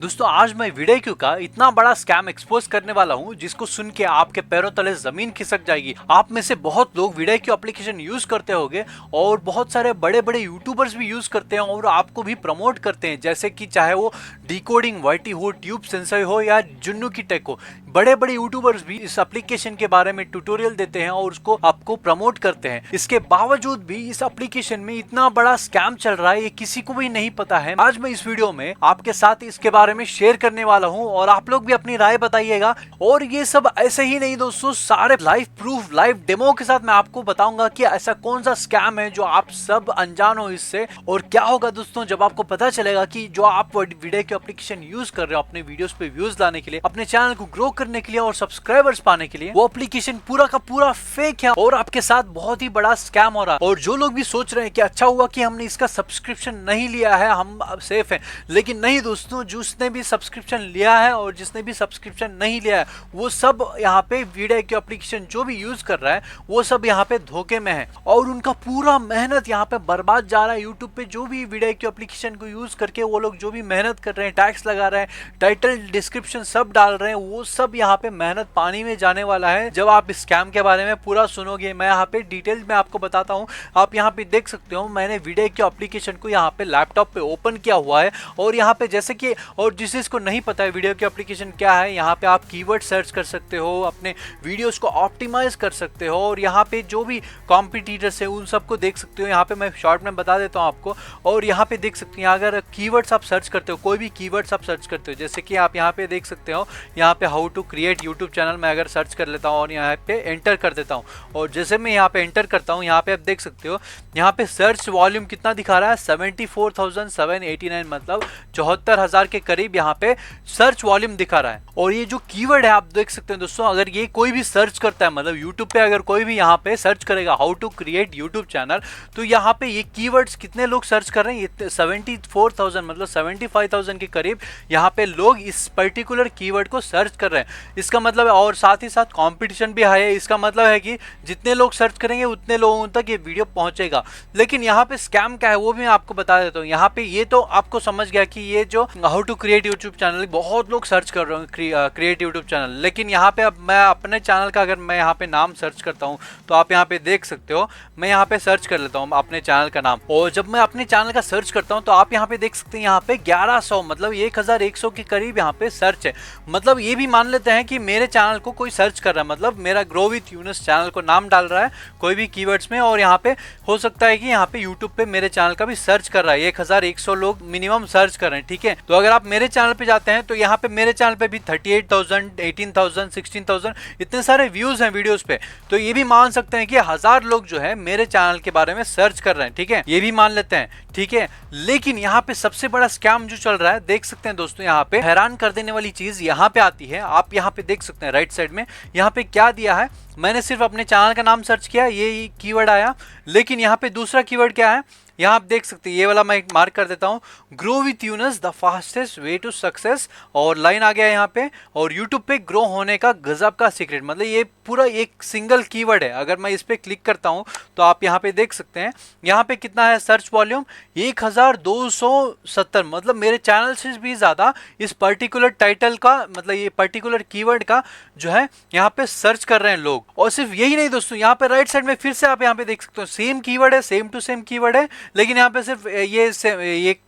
दोस्तों आज मैं वीडियो का इतना बड़ा स्कैम एक्सपोज करने वाला हूं जिसको सुन के आपके पैरों तले जमीन खिसक जाएगी। आप में से बहुत लोग वीडियो एप्लीकेशन यूज करते होंगे और बहुत सारे बड़े बड़े यूट्यूबर्स भी यूज करते हैं और आपको भी प्रमोट करते हैं, जैसे कि चाहे वो डिकोडिंग वाईटी हो, ट्यूब सेंसर हो या जुन्नू की टेक हो। बड़े बड़े यूट्यूबर्स भी इस एप्लीकेशन के बारे में ट्यूटोरियल देते हैं और उसको आपको प्रमोट करते हैं। इसके बावजूद भी इस एप्लीकेशन में इतना बड़ा स्कैम चल रहा है, ये किसी को भी नहीं पता है। आज मैं इस वीडियो में आपके साथ इसके बारे में शेयर करने वाला हूं और आप लोग भी अपनी राय बताइएगा। और ये सब ऐसे ही नहीं दोस्तों, सारे लाइव प्रूफ, लाइव डेमो के साथ मैं आपको बताऊंगा कि ऐसा कौन सा स्कैम है जो आप सब अनजान हो इससे। और क्या होगा दोस्तों जब आपको पता चलेगा कि जो आप वीडियो के एप्लीकेशन यूज कर रहे हो अपने वीडियोस पे व्यूज लाने के लिए, अपने चैनल को ग्रो करने के लिए और सब्सक्राइबर्स पाने के लिए, वो एप्लीकेशन पूरा का पूरा फेक है और आपके साथ बहुत ही बड़ा स्कैम हो रहा है। और जो लोग भी सोच रहे हैं कि अच्छा हुआ कि हमने इसका सब्सक्रिप्शन नहीं लिया है, हम अब सेफ हैं, लेकिन नहीं दोस्तों, जिसने भी सब्सक्रिप्शन लिया है और जिसने भी सब्सक्रिप्शन नहीं लिया है वो सब यहाँ पे वीडियो के एप्लीकेशन जो भी यूज कर रहा है वो सब यहाँ पे धोखे में है और उनका पूरा मेहनत यहाँ पे बर्बाद जा रहा है। यूट्यूब पे जो भी वीडियो के एप्लीकेशन को यूज करके वो लोग जो भी मेहनत कर रहे हैं, टैग्स लगा रहे हैं, टाइटल डिस्क्रिप्शन सब डाल रहे हैं, वो सब यहाँ पे मेहनत पानी में जाने वाला है। जब आप स्कैम के बारे में पूरा सुनोगे, मैं यहाँ पे डिटेल में आपको बताता हूँ। आप यहाँ पे देख सकते हो मैंने वीडियो के एप्लीकेशन को यहाँ पे लैपटॉप पे ओपन किया हुआ है और यहाँ पे जैसे कि, और जिसको नहीं पता है वीडियो के एप्लीकेशन क्या है, यहाँ पे आप कीवर्ड सर्च कर सकते हो, अपने वीडियोस को ऑप्टिमाइज कर सकते हो और यहाँ पे जो भी कॉम्पिटिटर्स है उन सबको देख सकते हो। यहाँ पे मैं शॉर्ट में बता देता हूँ आपको। और यहाँ पे देख सकते हैं अगर कीवर्ड्स आप सर्च करते हो, कोई भी कीवर्ड्स आप सर्च करते हो, जैसे कि आप यहाँ पे देख सकते हो, यहाँ पे how to create YouTube channel मैं अगर सर्च कर लेता हूँ और यहाँ पे एंटर कर देता हूँ और जैसे मैं यहाँ पे एंटर करता हूँ, यहाँ पे आप देख सकते हो यहाँ पे सर्च वॉल्यूम कितना दिखा रहा है, 74,789, मतलब 74,000 के करीब यहाँ पे सर्च वॉल्यूम दिखा रहा है। और ये जो कीवर्ड है आप देख सकते हैं दोस्तों, अगर ये कोई भी सर्च करता है, मतलब यूट्यूब पे अगर कोई भी यहाँ पे सर्च करेगा how to create YouTube channel, तो यहाँ पे ये कीवर्ड्स कितने लोग सर्च कर रहे हैं, ये 74,000 मतलब 75,000 के करीब यहाँ पे लोग इस पर्टिकुलर कीवर्ड को सर्च कर रहे हैं। इसका मतलब है, और साथ ही साथ कंपटीशन भी हाई है, इसका मतलब है कि जितने लोग सर्च करेंगे उतने लोगों तक ये वीडियो पहुंचेगा। लेकिन यहाँ पे स्कैम क्या है वो भी मैं आपको बता देता हूँ। यहाँ पे ये तो आपको समझ गया कि ये जो how to create YouTube channel बहुत लोग सर्च कर रहे हैं, क्रिएट यूट्यूब चैनल, लेकिन यहाँ पे अब मैं अपने चैनल का अगर मैं यहाँ पे नाम सर्च करता हूँ तो आप यहाँ पे देख सकते हो, मैं यहाँ पे सर्च कर लेता हूँ अपने चैनल का नाम, और जब मैं अपने चैनल का सर्च करता हूँ तो आप यहाँ पे देख सकते हैं यहाँ पे 1100 मतलब 1100 के करीब यहाँ पे सर्च है। मतलब ये भी मान लेते हैं कि मेरे चैनल को कोई सर्च कर रहा है, मतलब मेरा ग्रो विथ यूनुस चैनल को नाम डाल रहा है कोई भी कीवर्ड्स में, और यहाँ पे हो सकता है कि यहाँ पे यूट्यूब पे मेरे चैनल का भी सर्च कर रहा है, 1100 लोग मिनिमम सर्च कर रहे हैं। ठीक है, तो अगर आप मेरे चैनल पे जाते हैं तो यहाँ पे मेरे चैनल पे भी 38,000, 18,000, 16,000 इतने सारे व्यूज हैं वीडियोस पे, तो ये भी मान सकते हैं कि 1000 लोग जो है मेरे चैनल के बारे में सर्च कर रहे हैं। ठीक है, ये भी मान लेते हैं। ठीक है, लेकिन यहाँ पे सबसे बड़ा स्कैम जो चल रहा है, देख सकते हैं दोस्तों, यहाँ पे हैरान कर देने वाली चीज यहाँ पे आती है। आप यहाँ पे देख सकते हैं राइट साइड में यहाँ पे क्या दिया है, मैंने सिर्फ अपने चैनल का नाम सर्च किया, ये कीवर्ड आया, लेकिन यहाँ पे दूसरा कीवर्ड क्या है, यहाँ आप देख सकते हैं, ये वाला मैं मार्क कर देता हूँ, grow with Yunus the fastest way to success, और लाइन आ गया यहाँ पे, और यूट्यूब पे ग्रो होने का गजब का सीक्रेट, मतलब ये पूरा एक सिंगल कीवर्ड है। अगर मैं इस पे क्लिक करता हूँ तो आप यहाँ पे देख सकते हैं यहाँ पे कितना है सर्च वॉल्यूम, 1270, मतलब मेरे चैनल से भी ज्यादा इस पर्टिकुलर टाइटल का, मतलब ये पर्टिकुलर कीवर्ड का जो है यहाँ पे सर्च कर रहे हैं लोग। और सिर्फ यही नहीं दोस्तों, यहाँ पे राइट साइड में फिर से आप यहाँ पे देख सकते हो सेम कीवर्ड है, सेम टू सेम कीवर्ड है, लेकिन यहाँ पे सिर्फ ये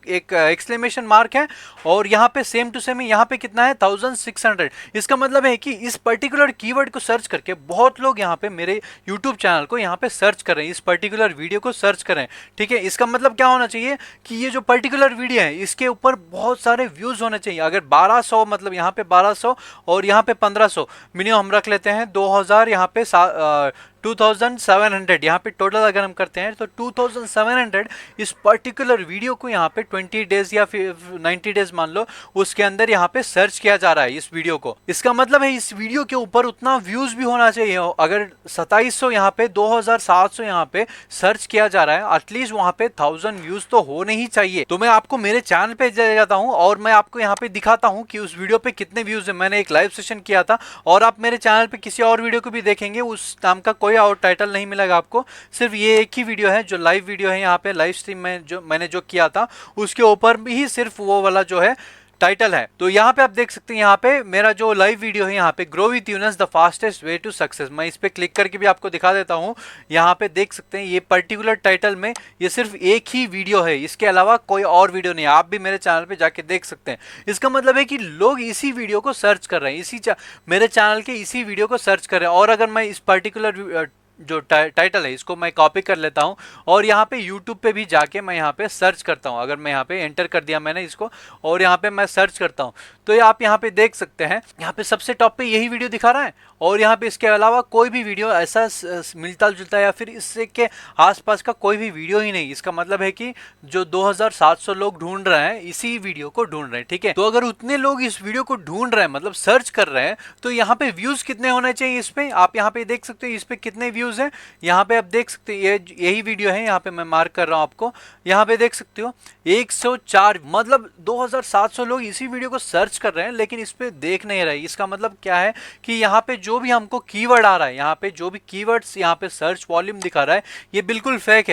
एक एक्सक्लेमेशन मार्क है, और यहाँ पे सेम टू सेम यहाँ पे कितना है 1600। इसका मतलब है कि इस पर्टिकुलर कीवर्ड को सर्च करके बहुत लोग यहाँ पे मेरे यूट्यूब चैनल को यहाँ पे सर्च कर रहे हैं, इस पर्टिकुलर वीडियो को सर्च कर रहे हैं। ठीक है, इसका मतलब क्या होना चाहिए कि ये जो पर्टिकुलर वीडियो है इसके ऊपर बहुत सारे व्यूज होने चाहिए। अगर 1200, मतलब यहाँ पे 1200 और यहाँ पे 1500, मिनिमम हम रख लेते हैं 2000, यहाँ पे 2700, यहाँ पे टोटल अगर हम करते हैं तो 2700 इस पर्टिकुलर वीडियो को यहाँ पे 20 डेज या फिर 90 डेज मान लो, उसके अंदर यहाँ पे सर्च किया जा रहा है इस वीडियो को। इसका मतलब है इस वीडियो के ऊपर उतना व्यूज भी होना चाहिए। अगर 2700 यहाँ पे 2700 यहाँ पे सर्च किया जा रहा है, एटलीस्ट वहाँ पे 1000 व्यूज तो होने ही चाहिए। तो मैं आपको मेरे चैनल पे जाता हूँ और मैं आपको यहाँ पे दिखाता हूँ कि उस वीडियो पे कितने व्यूज है। मैंने एक लाइव सेशन किया था, और आप मेरे चैनल पे किसी और वीडियो को भी देखेंगे, उस नाम का कोई और टाइटल नहीं मिलेगा आपको, सिर्फ ये एक ही वीडियो है जो लाइव वीडियो है, यहाँ पे लाइव स्ट्रीम में जो मैंने जो किया था उसके ऊपर भी सिर्फ वो वाला जो है टाइटल है। तो यहाँ पे आप देख सकते हैं, यहाँ पे मेरा जो लाइव वीडियो है, यहाँ पे grow with Yunus the fastest way to success, मैं इस पे क्लिक करके भी आपको दिखा देता हूँ। यहाँ पे देख सकते हैं ये पर्टिकुलर टाइटल में ये सिर्फ एक ही वीडियो है, इसके अलावा कोई और वीडियो नहीं है। आप भी मेरे चैनल पे जाके देख सकते हैं। इसका मतलब है कि लोग इसी वीडियो को सर्च कर रहे हैं, मेरे चैनल के इसी वीडियो को सर्च कर रहे हैं। और अगर मैं इस पर्टिकुलर जो टाइटल है इसको मैं कॉपी कर लेता हूं और यहाँ पे YouTube पे भी जाके मैं यहाँ पे सर्च करता हूं। अगर मैं यहाँ पे एंटर कर दिया मैंने इसको और यहाँ पे मैं सर्च करता हूं, तो ये आप यहाँ पे देख सकते हैं, यहाँ पे सबसे टॉप पे यही वीडियो दिखा रहा है। और यहाँ पे इसके अलावा कोई भी वीडियो ऐसा मिलता जुलता या फिर इससे के आसपास का कोई भी वीडियो ही नहीं। इसका मतलब है कि जो 2700 लोग ढूंढ रहे हैं इसी वीडियो को ढूंढ रहे हैं, ठीक है। तो अगर उतने लोग इस वीडियो को ढूंढ रहे हैं, मतलब सर्च कर रहे हैं, तो यहाँ पे व्यूज कितने होने चाहिए इस पे, आप यहाँ पे देख सकते हैं इस पे कितने व्यूज हैं। यहाँ पे आप देख सकते हैं यही वीडियो है, यहाँ पे मैं मार्क कर रहा हूँ आपको, यहाँ पे देख सकते हो 104, मतलब 2700 लोग इसी वीडियो को सर्च कर रहे हैं लेकिन इस पे देख नहीं रहे। इसका मतलब क्या है कि यहाँ पे जो भी हमको कीवर्ड आ रहा है, यहाँ पे जो भी कीवर्ड्स यहाँ पे सर्च वॉल्यूम दिखा रहा है, ये बिल्कुल फेक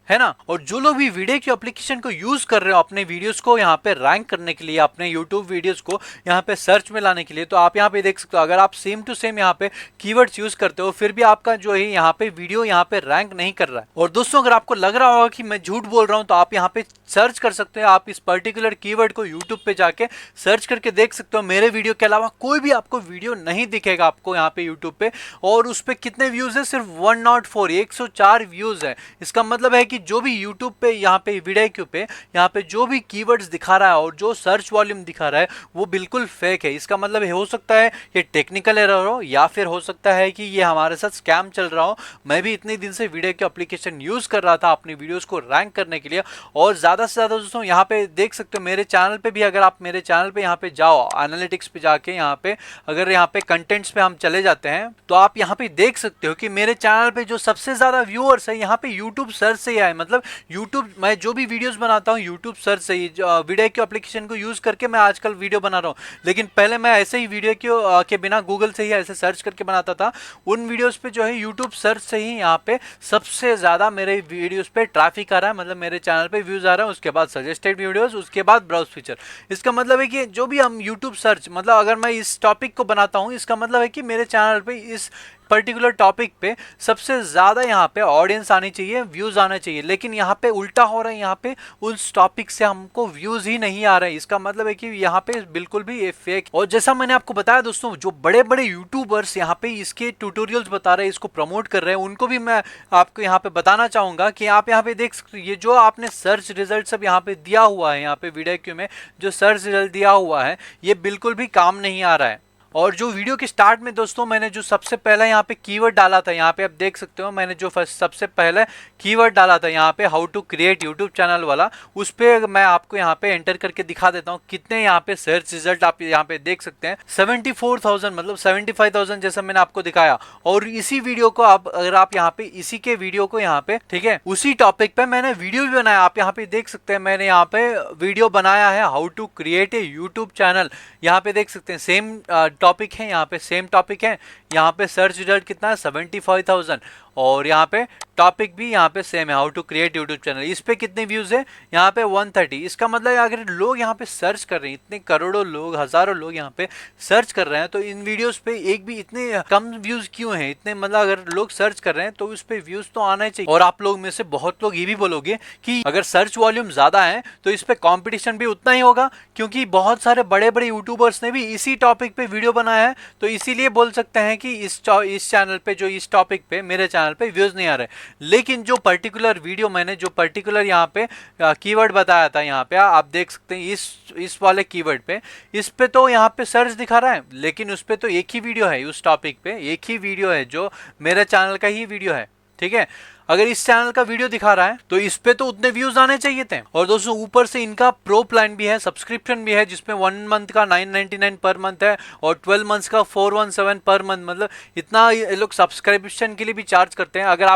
है ना। और जो लोग भी वीडियो की एप्लीकेशन को यूज कर रहे हो अपने वीडियोस को यहाँ पे रैंक करने के लिए, अपने यूट्यूब वीडियोस को यहाँ पे सर्च में लाने के लिए, तो आप यहाँ पे देख सकते हो अगर आप सेम टू सेम यहाँ पे कीवर्ड्स यूज करते हो फिर भी आपका जो है यहाँ पे वीडियो यहाँ पे रैंक नहीं कर रहा है। और दोस्तों अगर आपको लग रहा होगा कि मैं झूठ बोल रहा हूँ, तो आप यहाँ पे सर्च कर सकते हो, आप इस पर्टिकुलर कीवर्ड को यूट्यूब पे जाके सर्च करके देख सकते हो। मेरे वीडियो के अलावा कोई भी आपको वीडियो नहीं दिखेगा आपको यहाँ पे यूट्यूब पे। और उस पे कितने व्यूज है, सिर्फ 104, 104 व्यूज है। इसका मतलब है कि जो भी यूट्यूब पे यहाँ पे वीडियो पे यहाँ पे जो भी कीवर्ड्स दिखा रहा है और जो सर्च वॉल्यूम दिखा रहा है वो बिल्कुल फेक है। इसका मतलब हो सकता है ये टेक्निकल एरर हो या फिर हो सकता है कि ये हमारे साथ स्कैम चल रहा हो। मैं भी इतने दिन से वीडियो की एप्लीकेशन यूज कर रहा था अपनी वीडियोस को रैंक करने के लिए। और ज्यादा से ज्यादा दोस्तों यहाँ पे देख सकते हो मेरे चैनल पे भी, अगर आप मेरे चैनल पे यहाँ पे जाओ एनालिटिक्स पे जाके, यहाँ पे अगर यहाँ पे कंटेंट्स पे हम चले जाते हैं तो आप यहाँ पे देख सकते हो कि मेरे चैनल पे जो सबसे ज्यादा व्यूअर्स है यहाँ पे यूट्यूब सर्च से ही आए। मतलब यूट्यूब, मैं जो भी वीडियोस बनाता हूँ यूट्यूब सर्च से ही, वीडियो की एप्लीकेशन को यूज करके मैं आजकल वीडियो बना रहा हूँ। लेकिन पहले मैं ऐसे ही वीडियो के बिना गूगल से ही ऐसे सर्च करके बनाता था। उन वीडियोस पे जो है यूट्यूब सर्च से ही यहाँ पे सबसे ज्यादा मेरे वीडियोस पे ट्रैफिक आ रहा है, मतलब मेरे चैनल पे व्यूज आ रहा है। उसके बाद सजेस्टेड वीडियोस, उसके बाद ब्राउज फीचर। इसका मतलब है कि जो भी हम यूट्यूब सर्च, मतलब अगर मैं इस टॉपिक को बनाता हूँ, इसका मतलब है कि मेरे चैनल पे इस पर्टिकुलर टॉपिक पे सबसे ज्यादा यहाँ पे ऑडियंस आनी चाहिए, व्यूज आना चाहिए। लेकिन यहाँ पे उल्टा हो रहा है, यहाँ पे उस टॉपिक से हमको व्यूज ही नहीं आ रहे हैं। इसका मतलब है कि यहाँ पे बिल्कुल भी ये फेक। और जैसा मैंने आपको बताया दोस्तों, जो बड़े बड़े यूट्यूबर्स यहाँ पे इसके ट्यूटोरियल्स बता रहे हैं, इसको प्रमोट कर रहे हैं, उनको भी मैं आपको यहाँ पे बताना चाहूंगा कि आप यहाँ पे देख सकते हो ये जो आपने सर्च रिजल्ट सब यहाँ पे दिया हुआ है, यहाँ पे वीडियो क्यू में जो सर्च रिजल्ट दिया हुआ है ये बिल्कुल भी काम नहीं आ रहा है। और जो वीडियो के स्टार्ट में दोस्तों मैंने जो सबसे पहला यहाँ पे कीवर्ड डाला था, यहाँ पे आप देख सकते हो मैंने जो सबसे पहले कीवर्ड डाला था यहाँ पे how to create YouTube channel वाला, उस पे मैं आपको यहाँ पे एंटर करके दिखा देता हूँ कितने यहाँ पे सर्च रिजल्ट आप यहाँ पे देख सकते हैं। 74,000, मतलब 75,000 जैसा मैंने आपको दिखाया। और इसी वीडियो को आप, अगर आप यहाँ पे इसी के वीडियो को यहाँ पे, ठीक है, उसी टॉपिक पे मैंने वीडियो भी बनाया। आप यहाँ पे देख सकते हैं मैंने यहाँ पे वीडियो बनाया है how to create a YouTube channel. यहाँ पे देख सकते हैं सेम टॉपिक है, यहाँ पे सेम टॉपिक है। यहाँ पे सर्च रिजल्ट कितना है 75,000 और यहाँ पे टॉपिक भी यहाँ पे सेम है how to create YouTube channel. इस पे कितने व्यूज है यहाँ पे 130। इसका मतलब अगर लोग यहाँ पे सर्च कर रहे हैं, इतने करोड़ों लोग, हजारों लोग यहाँ पे सर्च कर रहे हैं, तो इन वीडियोस पे एक भी इतने कम व्यूज क्यों हैं? इतने मतलब अगर लोग सर्च कर रहे हैं तो उस पे व्यूज तो आना ही चाहिए। और आप लोग में से बहुत लोग ये भी बोलोगे कि अगर सर्च वॉल्यूम ज्यादा है तो इस पे कॉम्पिटिशन भी उतना ही होगा, क्योंकि बहुत सारे बड़े बड़े यूट्यूबर्स ने भी इसी टॉपिक पे वीडियो बनाया है। तो इसीलिए बोल सकते हैं कि इस चैनल पे, जो इस टॉपिक पे मेरे चैनल पे व्यूज नहीं आ रहे। लेकिन जो पर्टिकुलर वीडियो मैंने जो पर्टिकुलर यहाँ पे कीवर्ड बताया था, यहाँ पे आप देख सकते हैं इस वाले कीवर्ड पे, इस पे तो यहाँ पे सर्च दिखा रहा है, लेकिन उस पे तो एक ही वीडियो है, उस टॉपिक पे एक ही वीडियो है जो मेरे चैनल का ही वीडियो है, ठीक है। अगर इस चैनल का वीडियो दिखा रहा है तो इस पे तो उतने व्यूज आने चाहिए थे। और दोस्तों ऊपर से इनका प्रो प्लान भी है, सब्सक्रिप्शन भी है, जिसमें 1 मंथ का 999 पर मंथ है और 12 मंथ्स का 417 पर मंथ। मतलब इतना ये लोग सब्सक्रिप्शन के लिए भी चार्ज करते हैं। अगर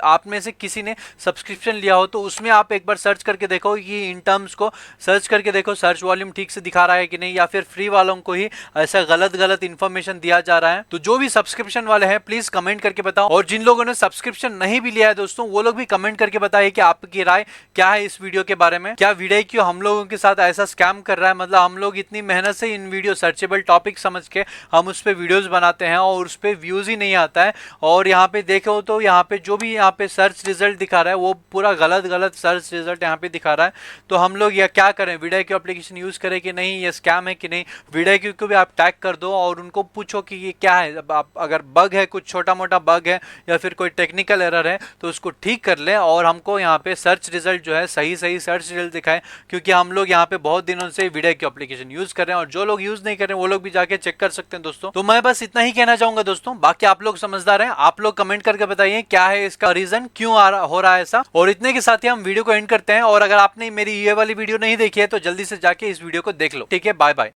आप में से किसी ने सब्सक्रिप्शन लिया हो तो उसमें आप एक बार सर्च करके देखो कि इन टर्म्स को सर्च करके देखो सर्च वॉल्यूम ठीक से दिखा रहा है कि नहीं, या फिर फ्री वालों को ही ऐसा गलत इन्फॉर्मेशन दिया जा रहा है। तो जो भी सब्सक्रिप्शन वाले हैं प्लीज कमेंट करके बताओ। और जिन लोगों ने सब्सक्रिप्शन नहीं भी लिया है दोस्तों, वो लोग भी कमेंट करके बताइए कि आपकी राय क्या है इस वीडियो के बारे में। क्या वीडियो हम लोगों के साथ ऐसा स्कैम कर रहा है, मतलब हम लोग इतनी मेहनत से इन वीडियो सर्चेबल टॉपिक समझ के हम उस पर वीडियोस बनाते हैं और उस पर व्यूज ही नहीं आता है। और यहाँ पे देखो तो यहाँ पे जो भी यहाँ पे सर्च रिजल्ट दिखा रहा है वो पूरा गलत गलत सर्च रिजल्ट यहाँ पे दिखा रहा है। तो हम लोग यह क्या करें, वीडियो एप्लीकेशन यूज करें कि नहीं, ये स्कैम है कि नहीं। वीडियो को भी आप टैग कर दो और उनको पूछो कि ये क्या है। आप अगर बग है, कुछ छोटा मोटा बग है या फिर कोई टेक्निकल एरर है तो उसको ठीक कर ले और हमको यहाँ पे सर्च रिजल्ट जो है सही सही सर्च रिजल्ट दिखाए। क्योंकि हम लोग यहाँ पे बहुत दिनों से वीडियो की एप्लीकेशन यूज कर रहे हैं और जो लोग यूज नहीं कर रहे हैं वो लोग भी जाके चेक कर सकते हैं दोस्तों। तो मैं बस इतना ही कहना चाहूंगा दोस्तों, बाकी आप लोग समझदार हैं, आप लोग कमेंट करके बताइए क्या है इसका रीजन, क्यों हो रहा है ऐसा। और इतने के साथ ही हम वीडियो को एंड करते हैं। और अगर आपने मेरी ये वाली वीडियो नहीं देखी है तो जल्दी से जाके इस वीडियो को देख लो। ठीक है, बाय बाय।